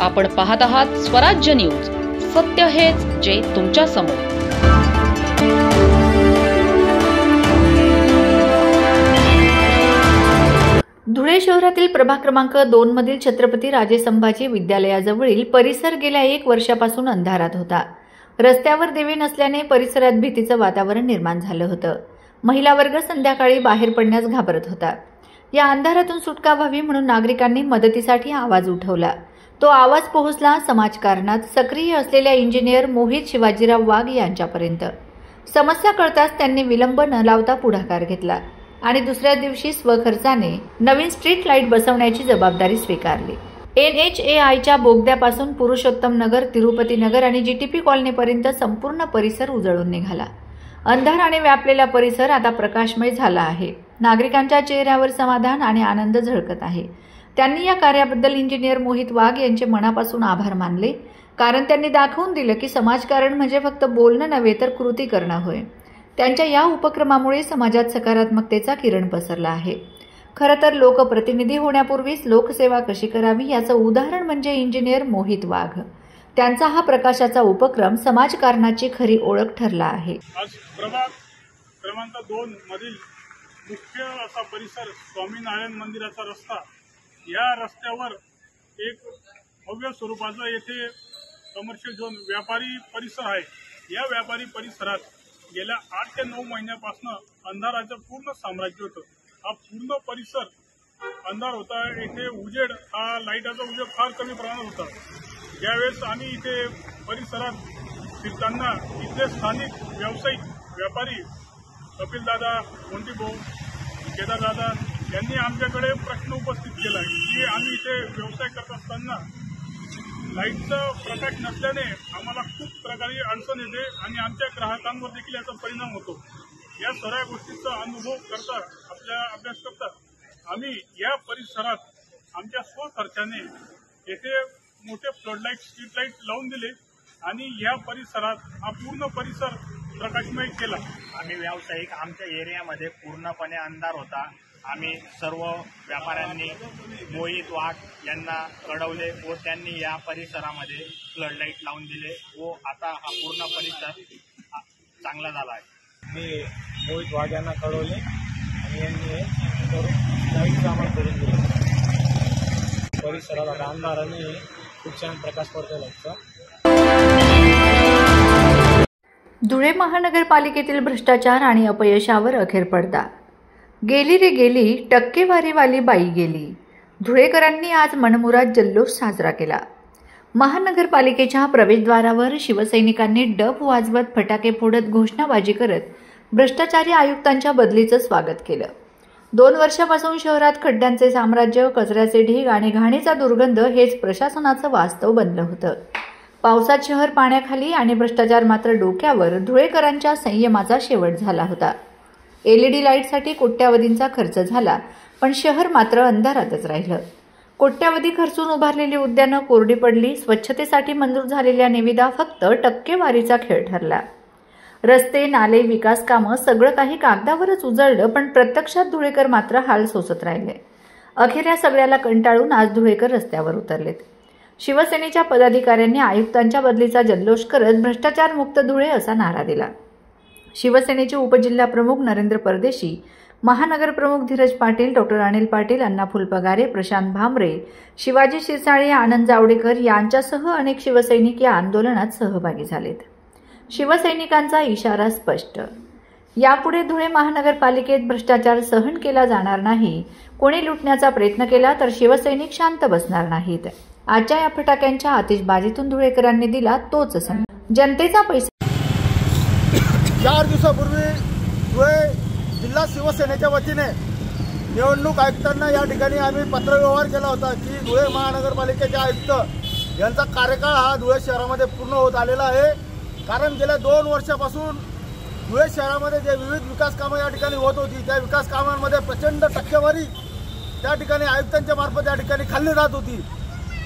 आपण पाहत आहात स्वराज्य न्यूज. सत्य हेच जे तुमच्या समोर. धुळे शहरातील प्रभाग क्रमांक 2 मधील छत्रपती राजे संभाजी विद्यालयाजवळील परिसर गेल्या 1 वर्षापासून अंधारात होता. रस्त्यावर दिवे नसल्याने परिसरात भीतीचं वातावरण निर्माण झालं होतं. महिला वर्ग संध्याकाळी बाहेर पडण्यास घाबरत होता. या अंधारातून सुटका व्हावी म्हणून नागरिकांनी मदतीसाठी आवाज उठवला. तो आवाज पोहोचला समाजकारणात सक्रिय असलेल्या इंजिनियर मोहित शिवाजीराव वाघ यांच्यापर्यंत. समस्या कळताच त्यांनी विलंब न लावता पुढाकार घेतला आणि दुसऱ्या दिवशी स्वखर्चाने नवीन स्ट्रीट लाईट बसवण्याची जबाबदारी स्वीकारली. NHAIच्या बोगद्यापासून पुरुषोत्तम नगर, तिरुपती नगर आणि GTP कॉलनीपर्यंत संपूर्ण परिसर उजळून निघाला. अंधाराने व्यापलेला परिसर आता प्रकाशमय झाला आहे. नागरिकांच्या चेहऱ्यावर समाधान आणि आनंद झळकत आहे. त्यांनी या कार्याबद्दल इंजिनियर मोहित वाघ यांचे मनापासून आभार मानले, कारण त्यांनी दाखवून दिलं की समाजकारण म्हणजे फक्त बोलणं नव्हे तर कृती करणं होय. त्यांच्या या उपक्रमामुळे समाजात सकारात्मकतेचा किरण पसरला आहे. खरं तर लोकप्रतिनिधी होण्यापूर्वीच लोकसेवा कशी करावी याचं उदाहरण म्हणजे इंजिनियर मोहित वाघ. त्यांचा हा प्रकाशाचा उपक्रम समाजकारणाची खरी ओळख ठरला आहे. आज प्रभाग क्रमांक 2 मधील मुख्य असा परिसर स्वामीनारायण मंदिराचा रस्ता, या रस्त्यावर एक भव्य स्वरूपाचा येथे कमर्शियल झोन व्यापारी परिसर आहे. या व्यापारी परिसरात गेल्या 8 ते 9 महिन्यापासून अंधाराचं पूर्ण साम्राज्य होतं. हा पूर्ण परिसर अंधार होता. येथे उजेड, हा लाईटाचा उजेड फार कमी प्रमाणात होता. ज्यावेळेस आम्ही इथे परिसरात फिरताना इथले स्थानिक व्यावसायिक व्यापारी कपिलदादा, मोंटीभाऊ, केदारदादा यांनी आमच्याकडे प्रश्न उपस्थित केला की आम्ही इथे व्यवसाय करत असताना लाईटचा प्रकाश नसल्याने आम्हाला खूप प्रकारे अडचण येते आणि आमच्या ग्राहकांवर देखील याचा परिणाम होतो. या सर्व गोष्टींचा अनुभव करता आपल्या अभ्यास करता आम्ही या परिसरात आमच्या स्वखर्चाने येथे मोठे फ्लडलाईट, स्ट्रीट लाईट लावून दिले आणि या परिसरात हा पूर्ण परिसर प्रकाशमय केला. आम्ही व्यावसायिक, आमच्या एरियामध्ये पूर्णपणे अंधार होता. आम्ही सर्व व्यापाऱ्यांनी मोहित वाघ यांना कळवले व त्यांनी या परिसरामध्ये फ्लडलाईट लावून दिले व आता हा पूर्ण परिसर चांगला झाला आहे. मी मोहित वाघ यांना कळवले आणि यांनी लाईट सामान करून दिले. परिसराला अंधाराने खूप छान प्रकाश पडतो लागतो. धुळे महानगरपालिकेतील भ्रष्टाचार आणि अपयशावर अखेर पडदा. गेली रे गेली, टक्केवारीवाली बाई गेली. धुळेकरांनी आज मनमुराद जल्लोष साजरा केला. महानगरपालिकेच्या प्रवेशद्वारावर शिवसैनिकांनी डब वाजवत, फटाके फोडत, घोषणाबाजी करत भ्रष्टाचारी आयुक्तांच्या बदलीचं स्वागत केलं. 2 वर्षापासून शहरात खड्ड्यांचे साम्राज्य, कचऱ्याचे ढीग आणि घाणीचा दुर्गंध हेच प्रशासनाचं वास्तव बनलं होतं. पावसात शहर पाण्याखाली आणि भ्रष्टाचार मात्र डोक्यावर. धुळेकरांच्या संयमाचा शेवट झाला होता. LED लाईटसाठी कोट्यावधींचा खर्च झाला, पण शहर मात्र अंधारातच राहिलं. कोट्यावधी खर्चून उभारलेली उद्यानं कोरडी पडली. स्वच्छतेसाठी मंजूर झालेल्या निविदा फक्त टक्केवारीचा खेळ ठरला. रस्ते, नाले, विकास कामं सगळं काही कागदावरच उजळलं, पण प्रत्यक्षात धुळेकर मात्र हाल सोसत राहिले. अखेर या सगळ्याला कंटाळून आज धुळेकर रस्त्यावर उतरलेत. शिवसेनेच्या पदाधिकाऱ्यांनी आयुक्तांच्या बदलीचा जल्लोष करत भ्रष्टाचार मुक्त धुळे असा नारा दिला. शिवसेनेचे उपजिल्हाप्रमुख नरेंद्र परदेशी, महानगर प्रमुख धीरज पाटील, डॉ. अनिल पाटील, अण्णा फुलपगारे, प्रशांत भामरे, शिवाजी शिरसाळे, आनंद जावडेकर यांच्यासह अनेक शिवसैनिक या आंदोलनात सहभागी झालेत. शिवसैनिकांचा इशारा स्पष्ट. यापुढे धुळे महानगरपालिकेत भ्रष्टाचार सहन केला जाणार नाही. कोणी लुटण्याचा प्रयत्न केला तर शिवसैनिक शांत बसणार नाहीत. आजच्या या फटाक्यांच्या आतिषबाजीतून धुळेकरांनी दिला तोच संदेश. जनतेचा पैसा. 4 दिवसापूर्वी धुळे जिल्हा शिवसेनेच्या वतीने निवडणूक आयुक्तांना या ठिकाणी आम्ही पत्रव्यवहार केला होता की धुळे महानगरपालिकेचे आयुक्त यांचा कार्यकाळ हा धुळे शहरामध्ये पूर्ण होत आलेला आहे. कारण गेल्या 2 वर्षापासून धुळे शहरामध्ये जे विविध विकास कामं या ठिकाणी होत होती, त्या विकास कामांमध्ये प्रचंड टक्केवारी त्या ठिकाणी आयुक्तांच्या मार्फत या ठिकाणी खाल्ली जात होती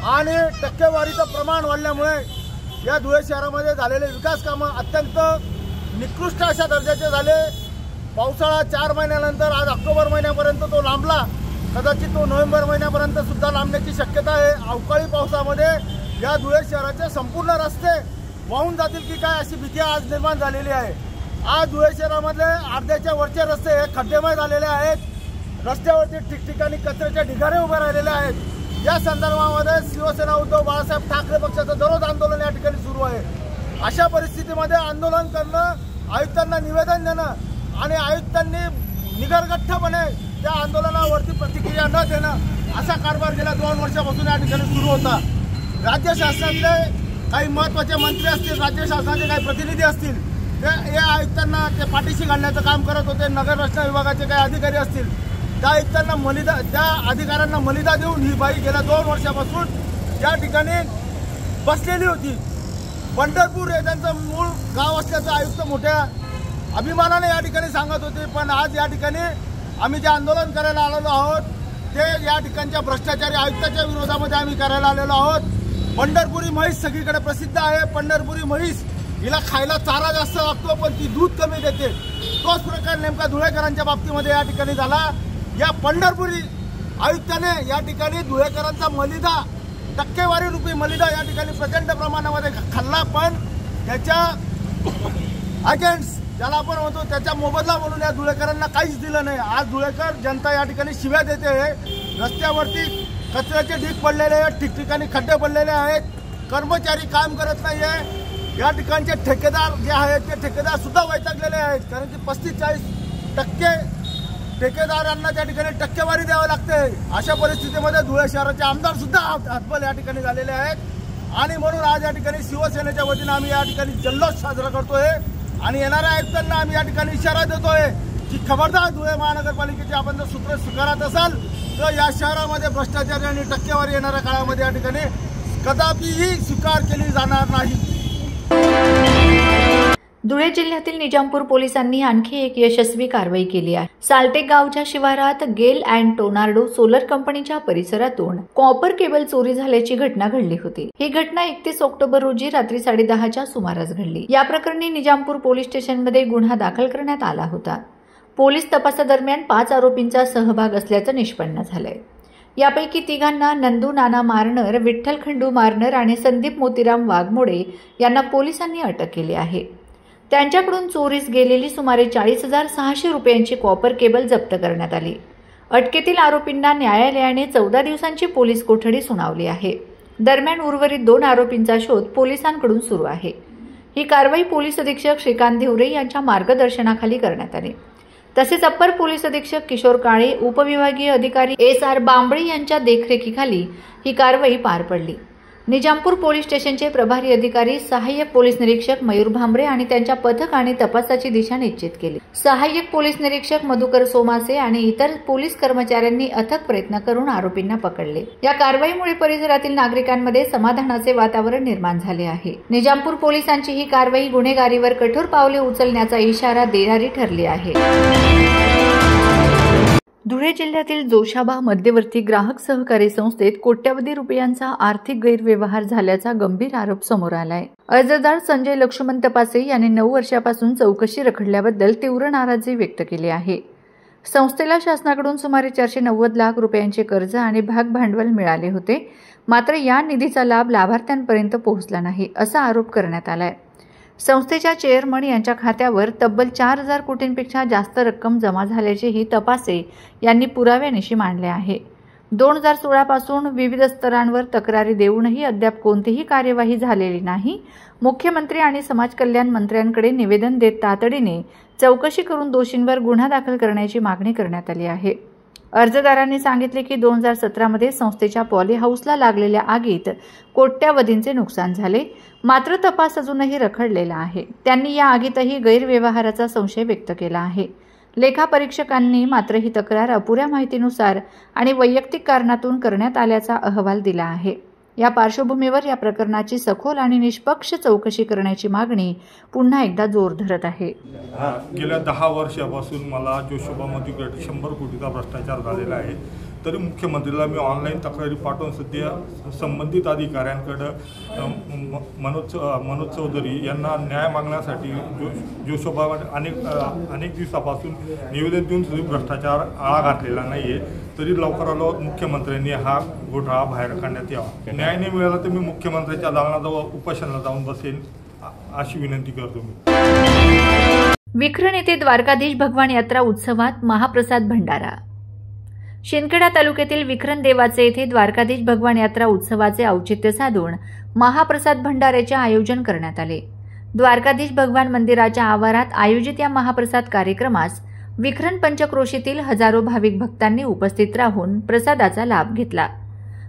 आणि टक्केवारीचं प्रमाण वाढल्यामुळे या धुळे शहरामध्ये झालेले विकास कामं अत्यंत निकृष्ट अशा दर्जाचे झाले. पावसाळा 4 महिन्यानंतर आज ऑक्टोबर महिन्यापर्यंत तो लांबला. कदाचित तो नोव्हेंबर महिन्यापर्यंत सुद्धा लांबण्याची शक्यता आहे. अवकाळी पावसामध्ये या धुळे शहराचे संपूर्ण रस्ते वाहून जातील की काय अशी भीती आज निर्माण झालेली आहे। आज धुळे शहरामधले अर्ध्याच्या वरचे रस्ते हे खड्डेमय झालेले आहेत। रस्त्यावरती ठिकठिकाणी कचऱ्याचे ढिगारे उभे राहिलेले आहेत। या संदर्भामध्ये शिवसेना उद्धव बाळासाहेब ठाकरे पक्षाचं दररोज आंदोलन या ठिकाणी सुरू आहे। अशा परिस्थितीमध्ये आंदोलन करणं, आयुक्तांना निवेदन देणं आणि आयुक्तांनी निगरगठ्ठपणे त्या आंदोलनावरती प्रतिक्रिया न देणं असा कारभार गेल्या 2 वर्षापासून या ठिकाणी सुरू होता। राज्य शासनातले काही महत्त्वाचे मंत्री असतील, राज्य शासनाचे काही प्रतिनिधी असतील, ते या आयुक्तांना ते पाठीशी घालण्याचं काम करत होते। नगर रचना विभागाचे काही अधिकारी असतील, त्या आयुक्तांना मलिदा, त्या अधिकाऱ्यांना मलिदा देऊन ही बाई गेल्या 2 वर्षापासून या ठिकाणी बसलेली होती। पंढरपूर हे त्यांचं मूळ गाव असल्याचं आयुक्त मोठ्या अभिमानाने या ठिकाणी सांगत होते। पण आज या ठिकाणी आम्ही जे आंदोलन करायला आलेलो आहोत ते या ठिकाणच्या भ्रष्टाचारी आयुक्ताच्या विरोधामध्ये आम्ही करायला आलेलो आहोत। पंढरपुरी म्हैस सगळीकडे प्रसिद्ध आहे। पंढरपुरी म्हैस हिला खायला चारा जास्त लागतो पण ती दूध कमी देते। तोच प्रकार नेमका धुळेकरांच्या बाबतीमध्ये या ठिकाणी झाला। या पंढरपुरी आयुक्ताने या ठिकाणी धुळेकरांचा मलिदा, टक्केवारी रूपी मलिदा या ठिकाणी प्रचंड प्रमाणामध्ये खाल्ला, पण त्याच्या अगेन्स्ट ज्याला आपण म्हणतो त्याचा मोबदला म्हणून या धुळेकरांना काहीच दिलं नाही। आज धुळेकर जनता या ठिकाणी शिव्या देते आहे। रस्त्यावरती कचऱ्याचे ढीग पडलेले आहेत, ठिकठिकाणी खड्डे पडलेले आहेत, कर्मचारी काम करत नाही आहे। या ठिकाणचे ठेकेदार जे आहेत ते ठेकेदार सुद्धा वैतागलेले आहेत, कारण की 35-40% ठेकेदारांना त्या ठिकाणी टक्केवारी द्यावी लागते। अशा परिस्थितीमध्ये धुळे शहराचे आमदार सुद्धा हतबल या ठिकाणी झालेले आहेत आणि म्हणून आज या ठिकाणी शिवसेनेच्या वतीने आम्ही या ठिकाणी जल्लोष साजरा करतोय आणि येणाऱ्या आयुक्तांना आम्ही या ठिकाणी इशारा देतोय की खबरदार, धुळे महानगरपालिकेचे आपण जर सूत्र स्वीकारत असाल तर या शहरामध्ये भ्रष्टाचार आणि टक्केवारी येणाऱ्या काळामध्ये या ठिकाणी कदापिही स्वीकार केली जाणार नाही। धुळे जिल्ह्यातील निजामपूर पोलिसांनी आणखी एक यशस्वी कारवाई केली आहे। साल्टेक गावच्या शिवारात गेल अँड टोनार्डो सोलर कंपनीच्या परिसरातून कॉपर केबल चोरी झाल्याची घटना घडली होती। ही घटना 31 ऑक्टोबर रोजी रात्री 10:30च्या सुमारास घडली। या प्रकरणी निजामपूर पोलीस स्टेशनमध्ये गुन्हा दाखल करण्यात आला होता। पोलीस तपासादरम्यान 5 आरोपींचा सहभाग असल्याचं निष्पन्न झालंय। यापैकी 3 नंदू नाना मारनर, विठ्ठल खंडू मारनर आणि संदीप मोतीराम वाघमोडे यांना पोलिसांनी अटक केली आहे। त्यांच्याकडून चोरीस गेलेली सुमारे 40,600 रुपयांची कॉपर केबल जप्त करण्यात आली। अटकेतील आरोपींना न्यायालयाने 14 दिवसांची पोलीस कोठडी सुनावली आहे। दरम्यान उर्वरित 2 आरोपींचा शोध पोलिसांकडून सुरू आहे। ही कारवाई पोलीस अधीक्षक श्रीकांत धिवरे यांच्या मार्गदर्शनाखाली करण्यात आली। तसेच अप्पर पोलीस अधीक्षक किशोर काळे, उपविभागीय अधिकारी SR बांबळे यांच्या देखरेखीखाली ही कारवाई पार पडली। निजामपूर पोलीस स्टेशनचे प्रभारी अधिकारी सहाय्यक पोलीस निरीक्षक मयूर भांबरे आणि त्यांच्या पथकाने तपासाची दिशा निश्चित केली। सहाय्यक पोलीस निरीक्षक मधुकर सोमासे आणि इतर पोलीस कर्मचाऱ्यांनी अथक प्रयत्न करून आरोपींना पकडले। या कारवाईमुळे परिसरातील नागरिकांमध्ये समाधानाचे वातावरण निर्माण झाले आहे। निजामपूर पोलिसांची ही कारवाई गुन्हेगारीवर कठोर पावले उचलण्याचा इशारा देणारी ठरली आहे। धुळे जिल्ह्यातील जोशाबा मध्यवर्ती ग्राहक सहकारी संस्थेत कोट्यवधी रुपयांचा आर्थिक गैरव्यवहार झाल्याचा गंभीर आरोप समोर आलाय। अर्जदार संजय लक्ष्मण तपासे यांनी 9 वर्षापासून चौकशी रखडल्याबद्दल तीव्र नाराजी व्यक्त केली आहे। संस्थेला शासनाकडून सुमारे 490 लाख रुपयांचे कर्ज आणि भाग भांडवल मिळाले होते, मात्र या निधीचा लाभ लाभार्थ्यांपर्यंत पोहोचला नाही असा आरोप करण्यात आलाय। संस्थेच्या चेअरमन यांच्या खात्यावर तब्बल 4,000 कोटींपेक्षा जास्त रक्कम जमा झाल्याचेही तपासे यांनी पुराव्यानिशी मांडले आहे। 2016 पासून विविध स्तरांवर तक्रारी देऊनही अद्याप कोणतीही कार्यवाही झालेली नाही। मुख्यमंत्री आणि समाज कल्याण मंत्र्यांकडे निवेदन देत तातडीने चौकशी करून दोषींवर गुन्हा दाखल करण्याची मागणी करण्यात आली आहे। अर्जदारांनी सांगितले की 2017 मध्ये संस्थेच्या पॉली हाऊसला लागलेल्या आगीत कोट्यवधींचे नुकसान झाले, मात्र तपास अजूनही रखडलेला आहे। त्यांनी या आगीतही गैरव्यवहाराचा संशय व्यक्त केला आहे। लेखापरीक्षकांनी मात्र ही तक्रार अपुऱ्या माहितीनुसार आणि वैयक्तिक कारणातून करण्यात आल्याचा अहवाल दिला आहे। या पार्श्वभूमीवर या प्रकरणाची सखोल आणि निष्पक्ष चौकशी करण्याची मागणी पुन्हा एकदा जोर धरत आहे। गेल्या 10 वर्षापासून मला जोशाबामध्ये 100 कोटीचा भ्रष्टाचार झालेला आहे। तरी मुख्यमंत्रीला मी ऑनलाईन तक्रारी पाठवून सध्या संबंधित अधिकाऱ्यांकडं मनोज चौधरी यांना न्याय मागण्यासाठी जोशोबा अनेक दिवसापासून निवेदन देऊन सुद्धा भ्रष्टाचार आळा घातलेला नाही आहे। तरी लवकरात लवकर मुख्यमंत्र्यांनी हा घोटाळा बाहेर काढण्यात यावा। न्याय नाही मिळाला तर मी मुख्यमंत्र्यांच्या दालनाजवळ उपोषणाला जाऊन बसेन अशी विनंती करतो मी। विखरण येथे द्वारकाधीश भगवान यात्रा उत्सवात महाप्रसाद भंडारा। शिंदखेडा तालुक्यातील विखरण देवाचे येथे द्वारकाधीश भगवान यात्रा उत्सवाचे औचित्य साधून महाप्रसाद भंडाऱ्याचे आयोजन करण्यात आले। द्वारकाधीश भगवान मंदिराच्या आवारात आयोजित या महाप्रसाद कार्यक्रमास विखरण पंचक्रोशीतील हजारो भाविक भक्तांनी उपस्थित राहून प्रसादाचा लाभ घेतला।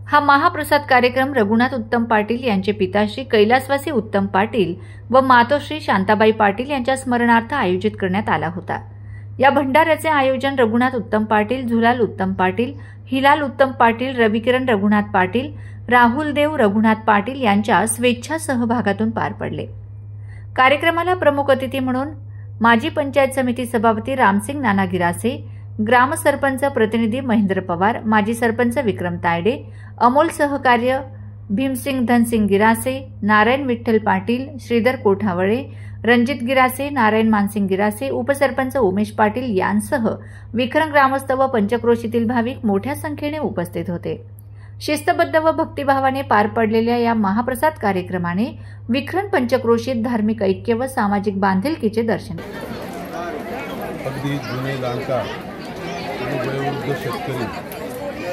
हा महाप्रसाद कार्यक्रम रघुनाथ उत्तम पाटील यांचे पिताश्री कैलासवासी उत्तम पाटील व मातोश्री शांताबाई पाटील यांच्या स्मरणार्थ आयोजित करण्यात आला होता। या भंडाऱ्याचे आयोजन रघुनाथ उत्तम पाटील, झुलाल उत्तम पाटील, हिलाल उत्तम पाटील, रविकिरण रघुनाथ पाटील, राहुल देव रघुनाथ पाटील यांच्या स्वेच्छा सहभागातून पार पडले। कार्यक्रमाला प्रमुख अतिथी म्हणून माजी पंचायत समिती सभापती रामसिंग नाना गिरासे, ग्रामसरपंच प्रतिनिधी महेंद्र पवार, माजी सरपंच विक्रम तायडे, अमोल सहकार्य भीमसिंग धनसिंग गिरासे, नारायण विठ्ठल पाटील, श्रीधर कोठावळे, रणजित गिरासे, नारायण मानसिंग गिरासे, उपसरपंच उमेश पाटील यांसह विखरण ग्रामस्थ व पंचक्रोशीतील भाविक मोठ्या संख्येने उपस्थित होते। शिस्तबद्ध व भक्तिभावाने पार पडलेल्या या महाप्रसाद कार्यक्रमाने विखरण पंचक्रोशीत धार्मिक ऐक्य व सामाजिक बांधिलकीचे दर्शन। अगदी जुने जाणकार आणि वयोवृद्ध शेतकरी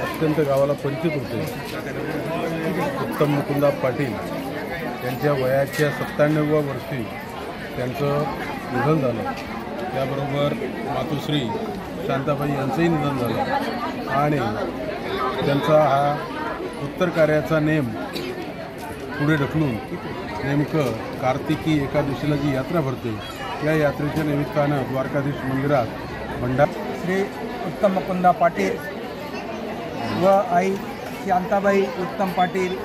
अत्यंत गावाला परिचित होते। उत्तम मुकुंदा पाटील यांच्या वयाच्या 97व्या वर्षी त्यांचं निधन झालं। त्याबरोबर मातोश्री शांताबाई यांचंही निधन झालं आणि त्यांचा हा उत्तर कार्याचा नेम पुढे ढकलून नेमकं कार्तिकी एकादशीला जी यात्रा भरते या यात्रेच्या निमित्तानं द्वारकाधीश मंदिरात भंडारा श्री उत्तम मुकुंदा पाटील व आई शांताबाई उत्तम पाटील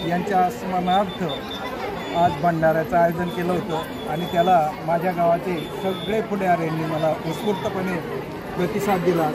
यांच्या स्मरणार्थ आज भंडाऱ्याचं आयोजन केलं होतं आणि त्याला माझ्या गावाचे सगळे पुढाऱ्यांनी मला उत्स्फूर्तपणे प्रतिसाद दिला।